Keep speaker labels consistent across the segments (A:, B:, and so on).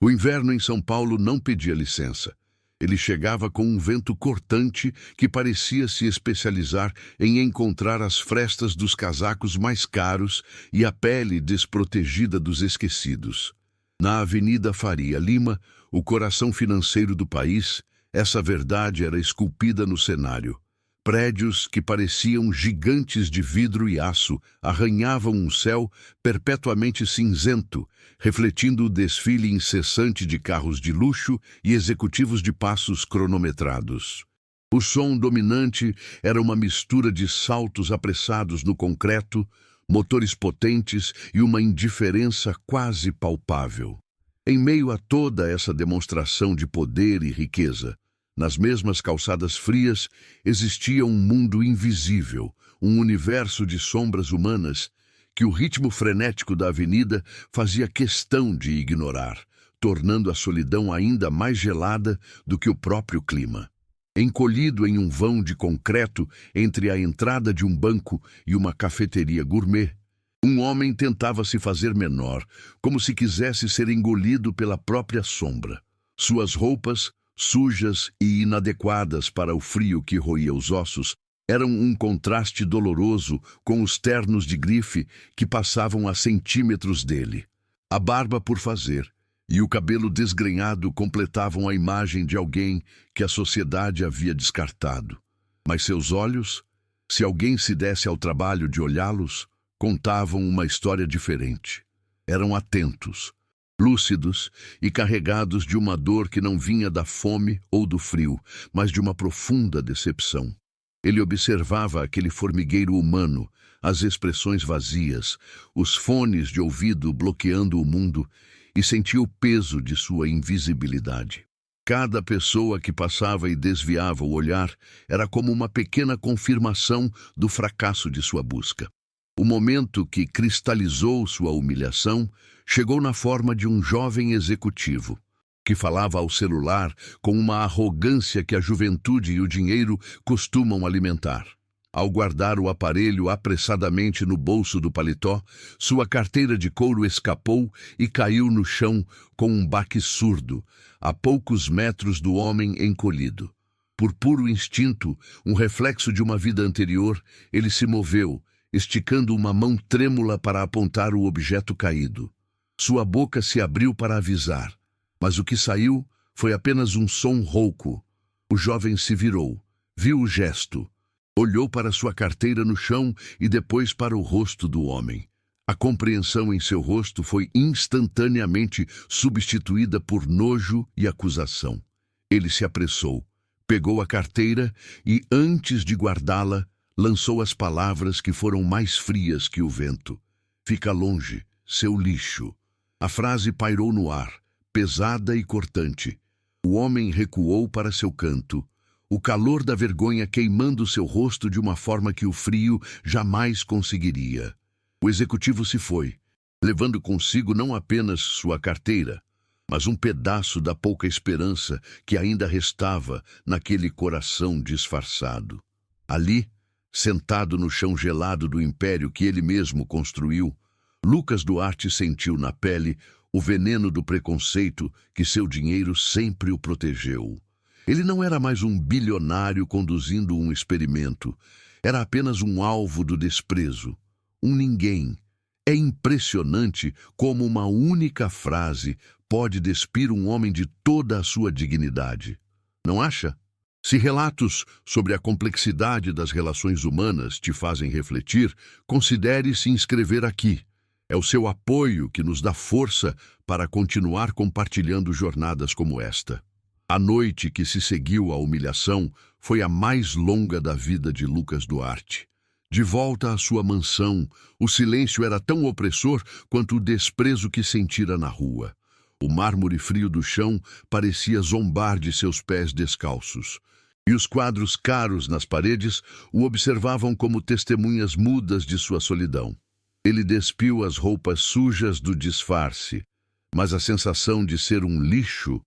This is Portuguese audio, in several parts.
A: O inverno em São Paulo não pedia licença. Ele chegava com um vento cortante que parecia se especializar em encontrar as frestas dos casacos mais caros e a pele desprotegida dos esquecidos. Na Avenida Faria Lima, o coração financeiro do país, essa verdade era esculpida no cenário. Prédios que pareciam gigantes de vidro e aço arranhavam um céu perpetuamente cinzento, refletindo o desfile incessante de carros de luxo e executivos de passos cronometrados. O som dominante era uma mistura de saltos apressados no concreto, motores potentes e uma indiferença quase palpável. Em meio a toda essa demonstração de poder e riqueza, nas mesmas calçadas frias, existia um mundo invisível, um universo de sombras humanas que o ritmo frenético da avenida fazia questão de ignorar, tornando a solidão ainda mais gelada do que o próprio clima. Encolhido em um vão de concreto entre a entrada de um banco e uma cafeteria gourmet, um homem tentava se fazer menor, como se quisesse ser engolido pela própria sombra. Suas roupas, sujas e inadequadas para o frio que roía os ossos, eram um contraste doloroso com os ternos de grife que passavam a centímetros dele. A barba por fazer e o cabelo desgrenhado completavam a imagem de alguém que a sociedade havia descartado. Mas seus olhos, se alguém se desse ao trabalho de olhá-los, contavam uma história diferente. Eram atentos, lúcidos e carregados de uma dor que não vinha da fome ou do frio, mas de uma profunda decepção. Ele observava aquele formigueiro humano, as expressões vazias, os fones de ouvido bloqueando o mundo, e sentia o peso de sua invisibilidade. Cada pessoa que passava e desviava o olhar era como uma pequena confirmação do fracasso de sua busca. O momento que cristalizou sua humilhação chegou na forma de um jovem executivo, que falava ao celular com uma arrogância que a juventude e o dinheiro costumam alimentar. Ao guardar o aparelho apressadamente no bolso do paletó, sua carteira de couro escapou e caiu no chão com um baque surdo, a poucos metros do homem encolhido. Por puro instinto, um reflexo de uma vida anterior, ele se moveu, esticando uma mão trêmula para apontar o objeto caído. Sua boca se abriu para avisar, mas o que saiu foi apenas um som rouco. O jovem se virou, viu o gesto, olhou para sua carteira no chão e depois para o rosto do homem. A compreensão em seu rosto foi instantaneamente substituída por nojo e acusação. Ele se apressou, pegou a carteira e, antes de guardá-la, lançou as palavras que foram mais frias que o vento. "Fica longe, seu lixo." A frase pairou no ar, pesada e cortante. O homem recuou para seu canto, o calor da vergonha queimando seu rosto de uma forma que o frio jamais conseguiria. O executivo se foi, levando consigo não apenas sua carteira, mas um pedaço da pouca esperança que ainda restava naquele coração disfarçado. Ali, sentado no chão gelado do império que ele mesmo construiu, Lucas Duarte sentiu na pele o veneno do preconceito que seu dinheiro sempre o protegeu. Ele não era mais um bilionário conduzindo um experimento. Era apenas um alvo do desprezo, um ninguém. É impressionante como uma única frase pode despir um homem de toda a sua dignidade. Não acha? Se relatos sobre a complexidade das relações humanas te fazem refletir, considere se inscrever aqui. É o seu apoio que nos dá força para continuar compartilhando jornadas como esta. A noite que se seguiu à humilhação foi a mais longa da vida de Lucas Duarte. De volta à sua mansão, o silêncio era tão opressor quanto o desprezo que sentira na rua. O mármore frio do chão parecia zombar de seus pés descalços. E os quadros caros nas paredes o observavam como testemunhas mudas de sua solidão. Ele despiu as roupas sujas do disfarce, mas a sensação de ser um lixo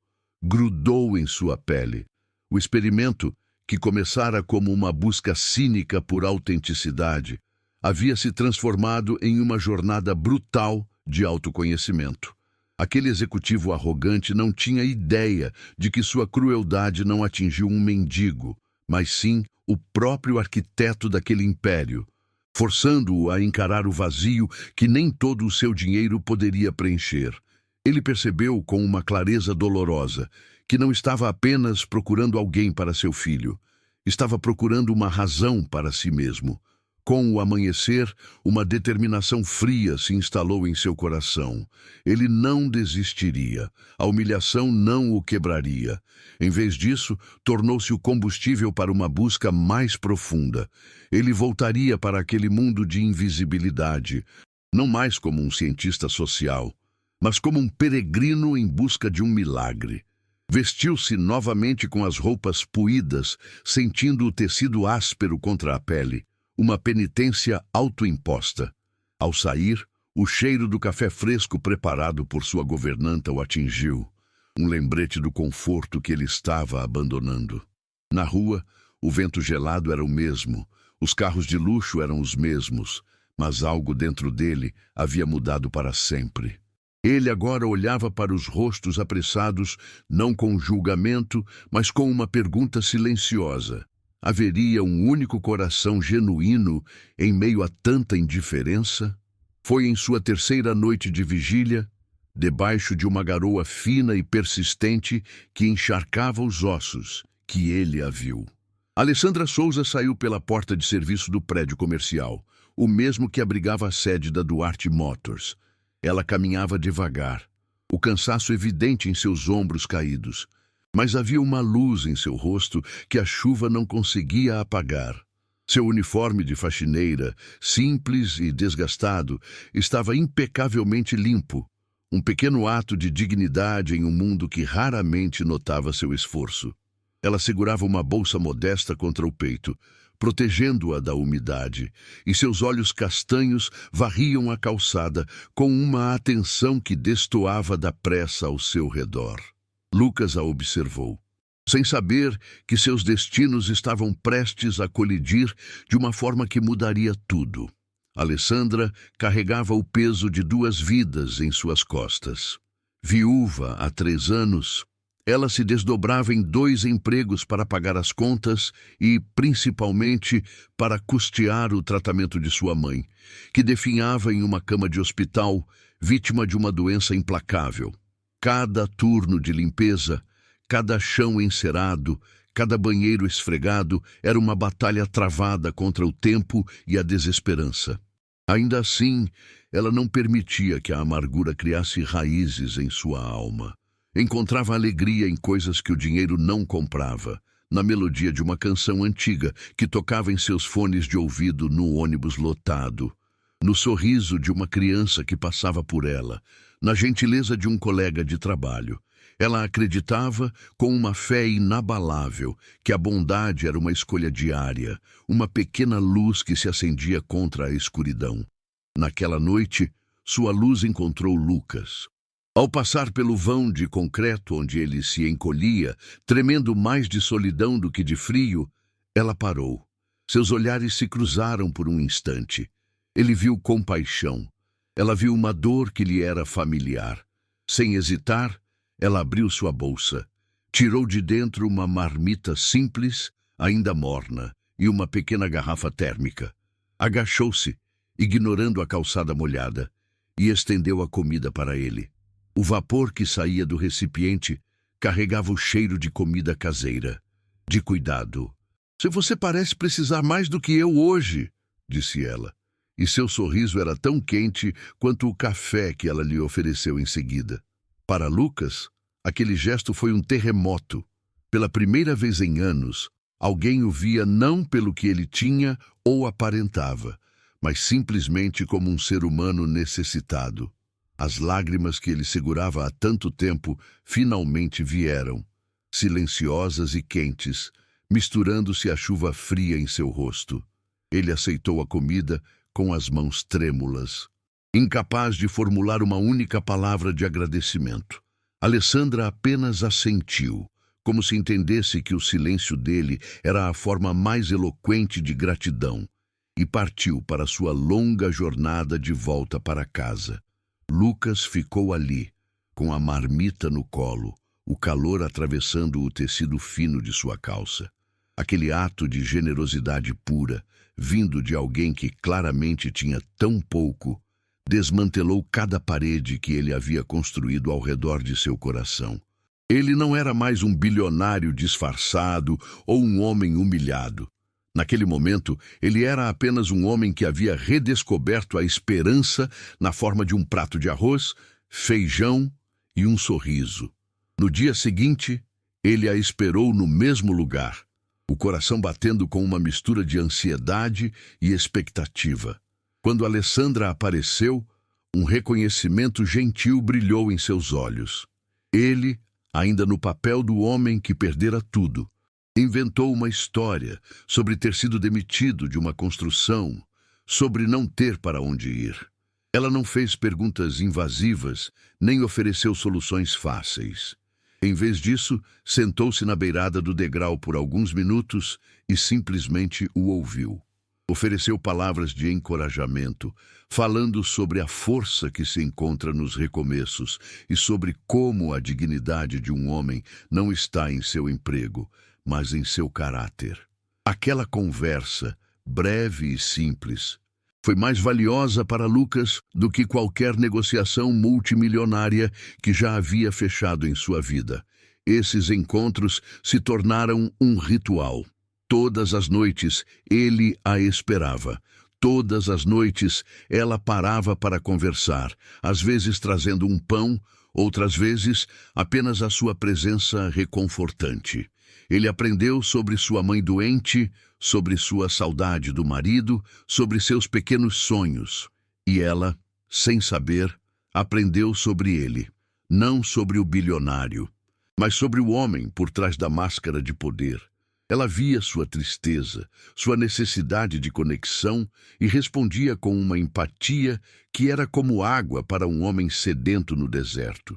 A: grudou em sua pele. O experimento, que começara como uma busca cínica por autenticidade, havia se transformado em uma jornada brutal de autoconhecimento. Aquele executivo arrogante não tinha ideia de que sua crueldade não atingiu um mendigo, mas sim o próprio arquiteto daquele império, forçando-o a encarar o vazio que nem todo o seu dinheiro poderia preencher. Ele percebeu com uma clareza dolorosa que não estava apenas procurando alguém para seu filho, estava procurando uma razão para si mesmo. Com o amanhecer, uma determinação fria se instalou em seu coração. Ele não desistiria. A humilhação não o quebraria. Em vez disso, tornou-se o combustível para uma busca mais profunda. Ele voltaria para aquele mundo de invisibilidade, não mais como um cientista social, mas como um peregrino em busca de um milagre. Vestiu-se novamente com as roupas puídas, sentindo o tecido áspero contra a pele. Uma penitência autoimposta. Ao sair, o cheiro do café fresco preparado por sua governanta o atingiu, um lembrete do conforto que ele estava abandonando. Na rua, o vento gelado era o mesmo, os carros de luxo eram os mesmos, mas algo dentro dele havia mudado para sempre. Ele agora olhava para os rostos apressados, não com julgamento, mas com uma pergunta silenciosa. Haveria um único coração genuíno em meio a tanta indiferença? Foi em sua terceira noite de vigília, debaixo de uma garoa fina e persistente que encharcava os ossos, que ele a viu. Alessandra Souza saiu pela porta de serviço do prédio comercial, o mesmo que abrigava a sede da Duarte Motors. Ela caminhava devagar, o cansaço evidente em seus ombros caídos. Mas havia uma luz em seu rosto que a chuva não conseguia apagar. Seu uniforme de faxineira, simples e desgastado, estava impecavelmente limpo. Um pequeno ato de dignidade em um mundo que raramente notava seu esforço. Ela segurava uma bolsa modesta contra o peito, protegendo-a da umidade, e seus olhos castanhos varriam a calçada com uma atenção que destoava da pressa ao seu redor. Lucas a observou, sem saber que seus destinos estavam prestes a colidir de uma forma que mudaria tudo. Alessandra carregava o peso de 2 vidas em suas costas. Viúva há 3 anos, ela se desdobrava em 2 empregos para pagar as contas e, principalmente, para custear o tratamento de sua mãe, que definhava em uma cama de hospital, vítima de uma doença implacável. Cada turno de limpeza, cada chão encerado, cada banheiro esfregado era uma batalha travada contra o tempo e a desesperança. Ainda assim, ela não permitia que a amargura criasse raízes em sua alma. Encontrava alegria em coisas que o dinheiro não comprava, na melodia de uma canção antiga que tocava em seus fones de ouvido no ônibus lotado, no sorriso de uma criança que passava por ela, na gentileza de um colega de trabalho. Ela acreditava, com uma fé inabalável, que a bondade era uma escolha diária, uma pequena luz que se acendia contra a escuridão. Naquela noite, sua luz encontrou Lucas. Ao passar pelo vão de concreto onde ele se encolhia, tremendo mais de solidão do que de frio, ela parou. Seus olhares se cruzaram por um instante. Ele viu compaixão. Ela viu uma dor que lhe era familiar. Sem hesitar, ela abriu sua bolsa, tirou de dentro uma marmita simples, ainda morna, e uma pequena garrafa térmica. Agachou-se, ignorando a calçada molhada, e estendeu a comida para ele. O vapor que saía do recipiente carregava o cheiro de comida caseira, de cuidado. "Se você parece precisar mais do que eu hoje", disse ela. E seu sorriso era tão quente quanto o café que ela lhe ofereceu em seguida. Para Lucas, aquele gesto foi um terremoto. Pela primeira vez em anos, alguém o via não pelo que ele tinha ou aparentava, mas simplesmente como um ser humano necessitado. As lágrimas que ele segurava há tanto tempo finalmente vieram, silenciosas e quentes, misturando-se à chuva fria em seu rosto. Ele aceitou a comida com as mãos trêmulas, incapaz de formular uma única palavra de agradecimento. Alessandra apenas assentiu, como se entendesse que o silêncio dele era a forma mais eloquente de gratidão, e partiu para sua longa jornada de volta para casa. Lucas ficou ali, com a marmita no colo, o calor atravessando o tecido fino de sua calça. Aquele ato de generosidade pura, vindo de alguém que claramente tinha tão pouco, desmantelou cada parede que ele havia construído ao redor de seu coração. Ele não era mais um bilionário disfarçado ou um homem humilhado. Naquele momento, ele era apenas um homem que havia redescoberto a esperança na forma de um prato de arroz, feijão e um sorriso. No dia seguinte, ele a esperou no mesmo lugar, o coração batendo com uma mistura de ansiedade e expectativa. Quando Alessandra apareceu, um reconhecimento gentil brilhou em seus olhos. Ele, ainda no papel do homem que perdera tudo, inventou uma história sobre ter sido demitido de uma construção, sobre não ter para onde ir. Ela não fez perguntas invasivas, nem ofereceu soluções fáceis. Em vez disso, sentou-se na beirada do degrau por alguns minutos e simplesmente o ouviu. Ofereceu palavras de encorajamento, falando sobre a força que se encontra nos recomeços e sobre como a dignidade de um homem não está em seu emprego, mas em seu caráter. Aquela conversa, breve e simples, foi mais valiosa para Lucas do que qualquer negociação multimilionária que já havia fechado em sua vida. Esses encontros se tornaram um ritual. Todas as noites ele a esperava. Todas as noites ela parava para conversar, às vezes trazendo um pão, outras vezes apenas a sua presença reconfortante. Ele aprendeu sobre sua mãe doente, sobre sua saudade do marido, sobre seus pequenos sonhos. E ela, sem saber, aprendeu sobre ele, não sobre o bilionário, mas sobre o homem por trás da máscara de poder. Ela via sua tristeza, sua necessidade de conexão e respondia com uma empatia que era como água para um homem sedento no deserto.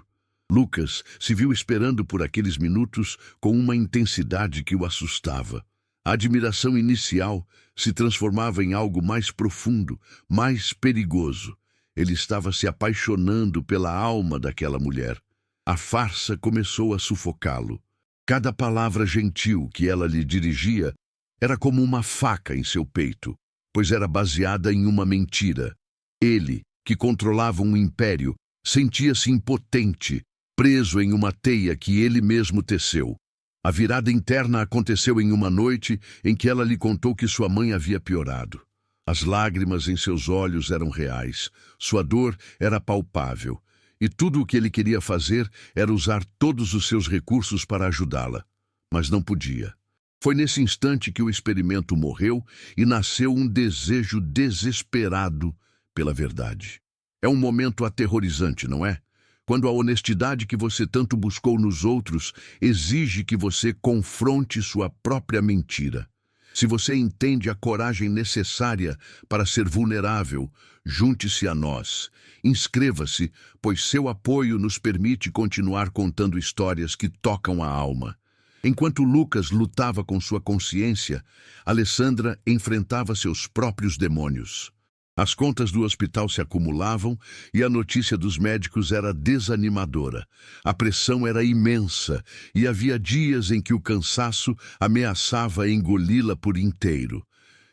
A: Lucas se viu esperando por aqueles minutos com uma intensidade que o assustava. A admiração inicial se transformava em algo mais profundo, mais perigoso. Ele estava se apaixonando pela alma daquela mulher. A farsa começou a sufocá-lo. Cada palavra gentil que ela lhe dirigia era como uma faca em seu peito, pois era baseada em uma mentira. Ele, que controlava um império, sentia-se impotente, preso em uma teia que ele mesmo teceu. A virada interna aconteceu em uma noite em que ela lhe contou que sua mãe havia piorado. As lágrimas em seus olhos eram reais, sua dor era palpável, e tudo o que ele queria fazer era usar todos os seus recursos para ajudá-la. Mas não podia. Foi nesse instante que o experimento morreu e nasceu um desejo desesperado pela verdade. É um momento aterrorizante, não é? Quando a honestidade que você tanto buscou nos outros exige que você confronte sua própria mentira. Se você entende a coragem necessária para ser vulnerável, junte-se a nós. Inscreva-se, pois seu apoio nos permite continuar contando histórias que tocam a alma. Enquanto Lucas lutava com sua consciência, Alessandra enfrentava seus próprios demônios. As contas do hospital se acumulavam e a notícia dos médicos era desanimadora. A pressão era imensa e havia dias em que o cansaço ameaçava engoli-la por inteiro.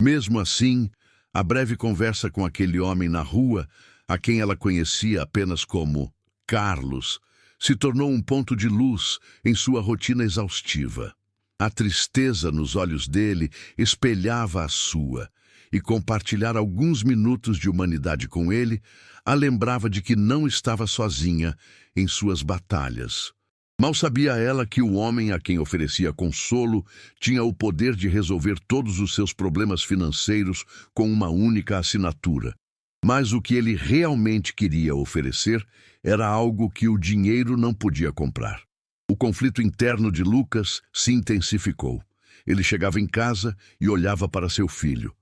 A: Mesmo assim, a breve conversa com aquele homem na rua, a quem ela conhecia apenas como Carlos, se tornou um ponto de luz em sua rotina exaustiva. A tristeza nos olhos dele espelhava a sua. E compartilhar alguns minutos de humanidade com ele a lembrava de que não estava sozinha em suas batalhas. Mal sabia ela que o homem a quem oferecia consolo tinha o poder de resolver todos os seus problemas financeiros com uma única assinatura. Mas o que ele realmente queria oferecer era algo que o dinheiro não podia comprar. O conflito interno de Lucas se intensificou. Ele chegava em casa e olhava para seu filho,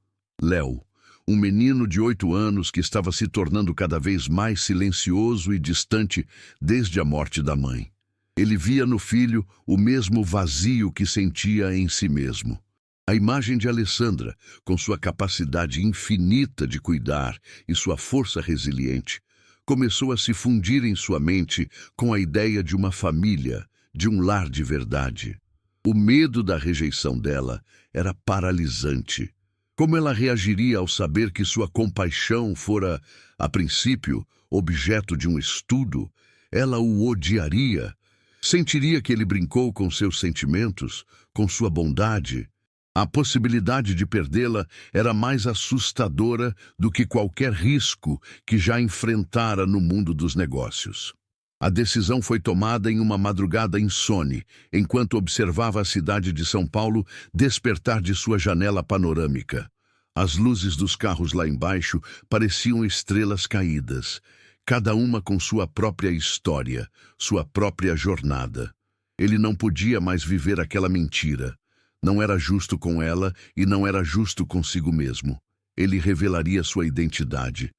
A: Léo, um menino de 8 anos que estava se tornando cada vez mais silencioso e distante desde a morte da mãe. Ele via no filho o mesmo vazio que sentia em si mesmo. A imagem de Alessandra, com sua capacidade infinita de cuidar e sua força resiliente, começou a se fundir em sua mente com a ideia de uma família, de um lar de verdade. O medo da rejeição dela era paralisante. Como ela reagiria ao saber que sua compaixão fora, a princípio, objeto de um estudo? Ela o odiaria. Sentiria que ele brincou com seus sentimentos, com sua bondade. A possibilidade de perdê-la era mais assustadora do que qualquer risco que já enfrentara no mundo dos negócios. A decisão foi tomada em uma madrugada insone, enquanto observava a cidade de São Paulo despertar de sua janela panorâmica. As luzes dos carros lá embaixo pareciam estrelas caídas, cada uma com sua própria história, sua própria jornada. Ele não podia mais viver aquela mentira. Não era justo com ela e não era justo consigo mesmo. Ele revelaria sua identidade.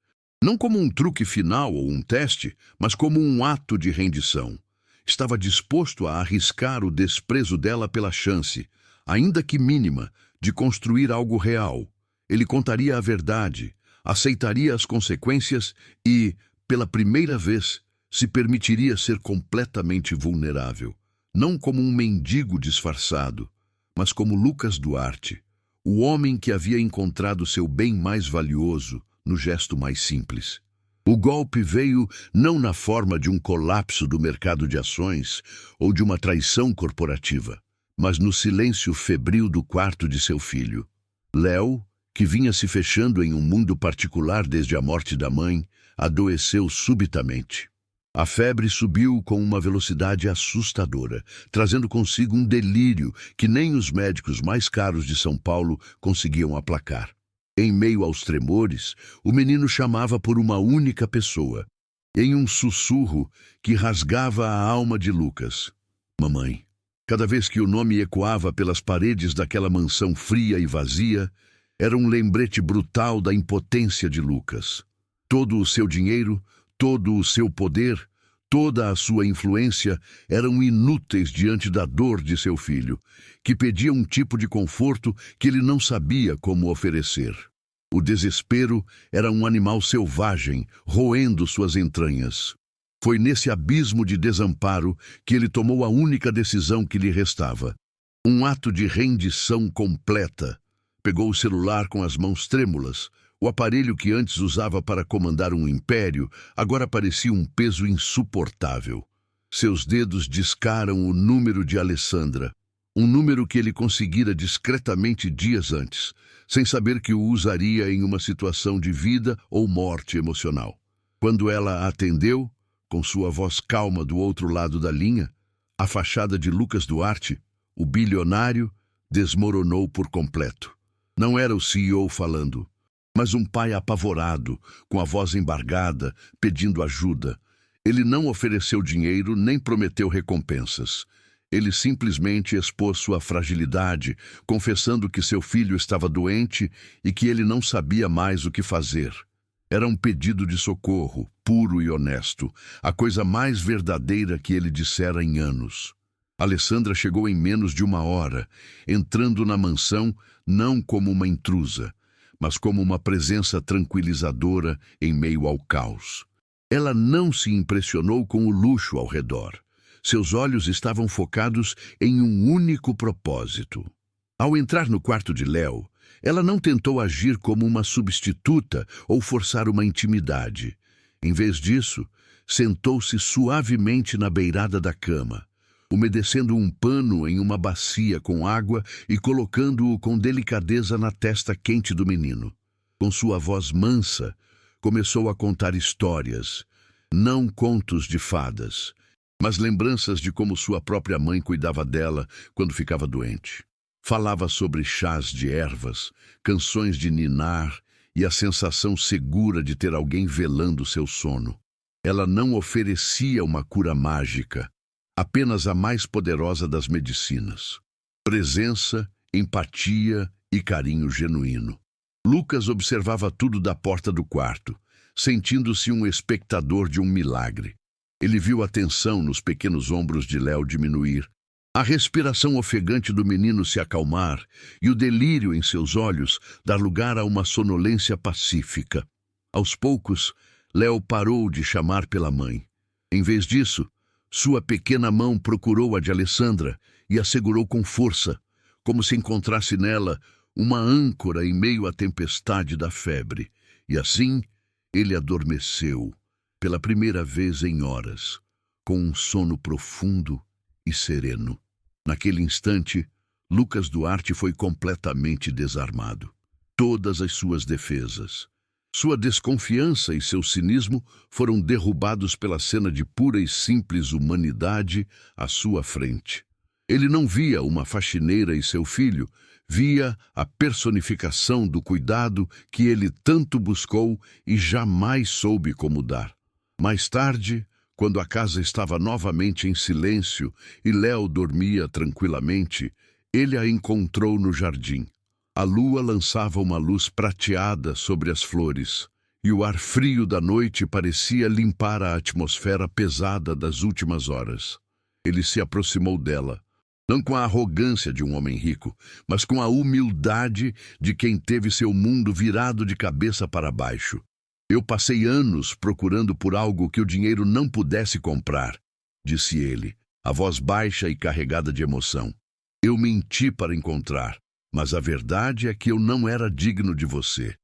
A: Não como um truque final ou um teste, mas como um ato de rendição. Estava disposto a arriscar o desprezo dela pela chance, ainda que mínima, de construir algo real. Ele contaria a verdade, aceitaria as consequências e, pela primeira vez, se permitiria ser completamente vulnerável. Não como um mendigo disfarçado, mas como Lucas Duarte, o homem que havia encontrado seu bem mais valioso no gesto mais simples. O golpe veio não na forma de um colapso do mercado de ações ou de uma traição corporativa, mas no silêncio febril do quarto de seu filho. Léo, que vinha se fechando em um mundo particular desde a morte da mãe, adoeceu subitamente. A febre subiu com uma velocidade assustadora, trazendo consigo um delírio que nem os médicos mais caros de São Paulo conseguiam aplacar. Em meio aos tremores, o menino chamava por uma única pessoa, em um sussurro que rasgava a alma de Lucas. Mamãe. Cada vez que o nome ecoava pelas paredes daquela mansão fria e vazia, era um lembrete brutal da impotência de Lucas. Todo o seu dinheiro, todo o seu poder, toda a sua influência eram inúteis diante da dor de seu filho, que pedia um tipo de conforto que ele não sabia como oferecer. O desespero era um animal selvagem, roendo suas entranhas. Foi nesse abismo de desamparo que ele tomou a única decisão que lhe restava. Um ato de rendição completa. Pegou o celular com as mãos trêmulas. O aparelho que antes usava para comandar um império agora parecia um peso insuportável. Seus dedos discaram o número de Alessandra, um número que ele conseguira discretamente dias antes, sem saber que o usaria em uma situação de vida ou morte emocional. Quando ela a atendeu, com sua voz calma do outro lado da linha, a fachada de Lucas Duarte, o bilionário, desmoronou por completo. Não era o CEO falando, mas um pai apavorado, com a voz embargada, pedindo ajuda. Ele não ofereceu dinheiro nem prometeu recompensas. Ele simplesmente expôs sua fragilidade, confessando que seu filho estava doente e que ele não sabia mais o que fazer. Era um pedido de socorro, puro e honesto, a coisa mais verdadeira que ele dissera em anos. Alessandra chegou em menos de 1 hora, entrando na mansão não como uma intrusa, mas como uma presença tranquilizadora em meio ao caos. Ela não se impressionou com o luxo ao redor. Seus olhos estavam focados em um único propósito. Ao entrar no quarto de Léo, ela não tentou agir como uma substituta ou forçar uma intimidade. Em vez disso, sentou-se suavemente na beirada da cama, umedecendo um pano em uma bacia com água e colocando-o com delicadeza na testa quente do menino. Com sua voz mansa, começou a contar histórias, não contos de fadas, mas lembranças de como sua própria mãe cuidava dela quando ficava doente. Falava sobre chás de ervas, canções de ninar e a sensação segura de ter alguém velando seu sono. Ela não oferecia uma cura mágica, apenas a mais poderosa das medicinas. Presença, empatia e carinho genuíno. Lucas observava tudo da porta do quarto, sentindo-se um espectador de um milagre. Ele viu a tensão nos pequenos ombros de Léo diminuir, a respiração ofegante do menino se acalmar e o delírio em seus olhos dar lugar a uma sonolência pacífica. Aos poucos, Léo parou de chamar pela mãe. Em vez disso, sua pequena mão procurou a de Alessandra e a segurou com força, como se encontrasse nela uma âncora em meio à tempestade da febre. E assim, ele adormeceu, pela primeira vez em horas, com um sono profundo e sereno. Naquele instante, Lucas Duarte foi completamente desarmado. Todas as suas defesas, sua desconfiança e seu cinismo foram derrubados pela cena de pura e simples humanidade à sua frente. Ele não via uma faxineira e seu filho, via a personificação do cuidado que ele tanto buscou e jamais soube como dar. Mais tarde, quando a casa estava novamente em silêncio e Léo dormia tranquilamente, ele a encontrou no jardim. A lua lançava uma luz prateada sobre as flores, e o ar frio da noite parecia limpar a atmosfera pesada das últimas horas. Ele se aproximou dela, não com a arrogância de um homem rico, mas com a humildade de quem teve seu mundo virado de cabeça para baixo. Eu passei anos procurando por algo que o dinheiro não pudesse comprar, disse ele, a voz baixa e carregada de emoção. Eu menti para encontrar, mas a verdade é que eu não era digno de você.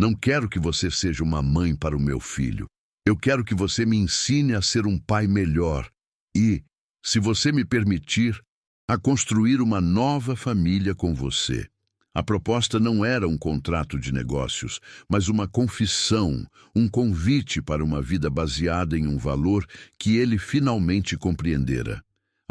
A: Não quero que você seja uma mãe para o meu filho. Eu quero que você me ensine a ser um pai melhor e, se você me permitir, a construir uma nova família com você. A proposta não era um contrato de negócios, mas uma confissão, um convite para uma vida baseada em um valor que ele finalmente compreendera.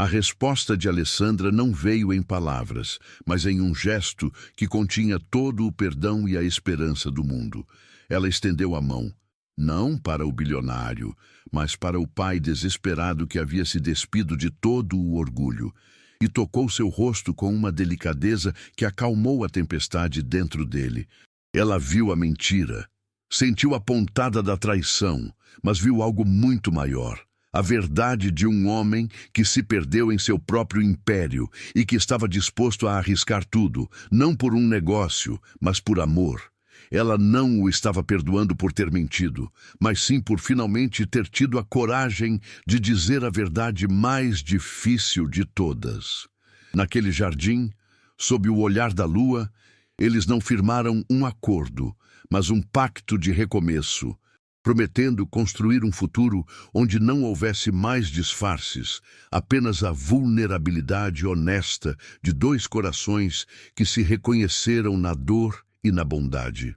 A: A resposta de Alessandra não veio em palavras, mas em um gesto que continha todo o perdão e a esperança do mundo. Ela estendeu a mão, não para o bilionário, mas para o pai desesperado que havia se despido de todo o orgulho, e tocou seu rosto com uma delicadeza que acalmou a tempestade dentro dele. Ela viu a mentira, sentiu a pontada da traição, mas viu algo muito maior. A verdade de um homem que se perdeu em seu próprio império e que estava disposto a arriscar tudo, não por um negócio, mas por amor. Ela não o estava perdoando por ter mentido, mas sim por finalmente ter tido a coragem de dizer a verdade mais difícil de todas. Naquele jardim, sob o olhar da lua, eles não firmaram um acordo, mas um pacto de recomeço, prometendo construir um futuro onde não houvesse mais disfarces, apenas a vulnerabilidade honesta de dois corações que se reconheceram na dor e na bondade.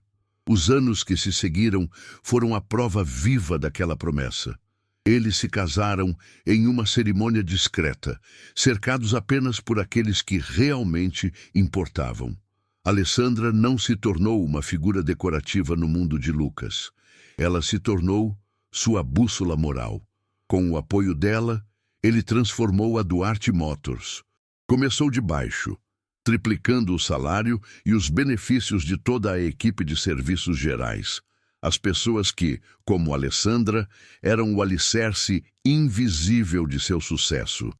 A: Os anos que se seguiram foram a prova viva daquela promessa. Eles se casaram em uma cerimônia discreta, cercados apenas por aqueles que realmente importavam. Alessandra não se tornou uma figura decorativa no mundo de Lucas. Ela se tornou sua bússola moral. Com o apoio dela, ele transformou a Duarte Motors. Começou de baixo, triplicando o salário e os benefícios de toda a equipe de serviços gerais. As pessoas que, como Alessandra, eram o alicerce invisível de seu sucesso.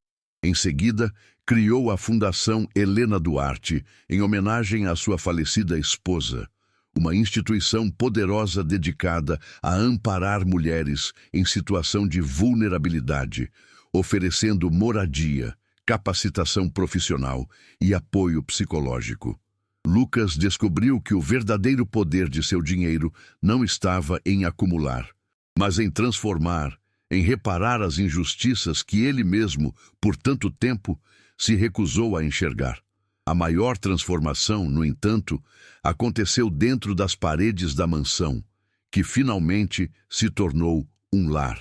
A: Em seguida, criou a Fundação Helena Duarte, em homenagem à sua falecida esposa. Uma instituição poderosa dedicada a amparar mulheres em situação de vulnerabilidade, oferecendo moradia, capacitação profissional e apoio psicológico. Lucas descobriu que o verdadeiro poder de seu dinheiro não estava em acumular, mas em transformar, em reparar as injustiças que ele mesmo, por tanto tempo, se recusou a enxergar. A maior transformação, no entanto, aconteceu dentro das paredes da mansão, que finalmente se tornou um lar.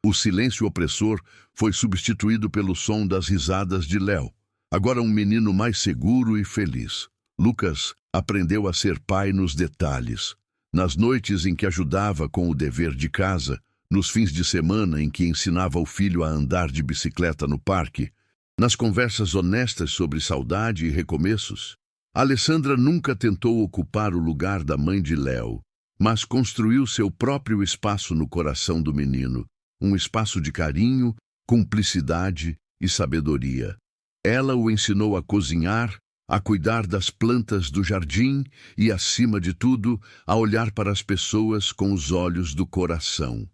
A: O silêncio opressor foi substituído pelo som das risadas de Léo, agora um menino mais seguro e feliz. Lucas aprendeu a ser pai nos detalhes. Nas noites em que ajudava com o dever de casa, nos fins de semana em que ensinava o filho a andar de bicicleta no parque, nas conversas honestas sobre saudade e recomeços. Alessandra nunca tentou ocupar o lugar da mãe de Léo, mas construiu seu próprio espaço no coração do menino, um espaço de carinho, cumplicidade e sabedoria. Ela o ensinou a cozinhar, a cuidar das plantas do jardim e, acima de tudo, a olhar para as pessoas com os olhos do coração.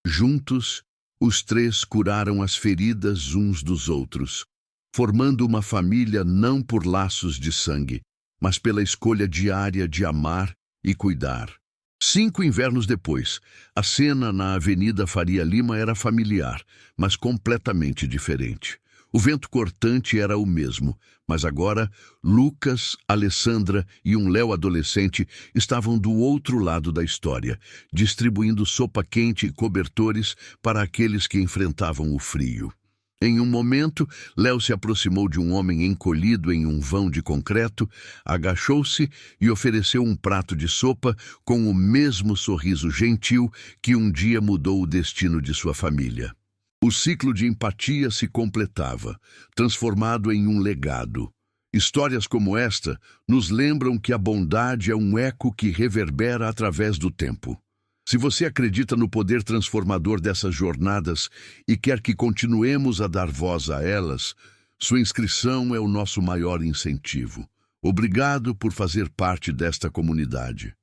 A: Juntos, os três curaram as feridas uns dos outros, formando uma família não por laços de sangue, mas pela escolha diária de amar e cuidar. 5 invernos depois, a cena na Avenida Faria Lima era familiar, mas completamente diferente. O vento cortante era o mesmo, mas agora Lucas, Alessandra e um Léo adolescente estavam do outro lado da história, distribuindo sopa quente e cobertores para aqueles que enfrentavam o frio. Em um momento, Léo se aproximou de um homem encolhido em um vão de concreto, agachou-se e ofereceu um prato de sopa com o mesmo sorriso gentil que um dia mudou o destino de sua família. O ciclo de empatia se completava, transformado em um legado. Histórias como esta nos lembram que a bondade é um eco que reverbera através do tempo. Se você acredita no poder transformador dessas jornadas e quer que continuemos a dar voz a elas, sua inscrição é o nosso maior incentivo. Obrigado por fazer parte desta comunidade.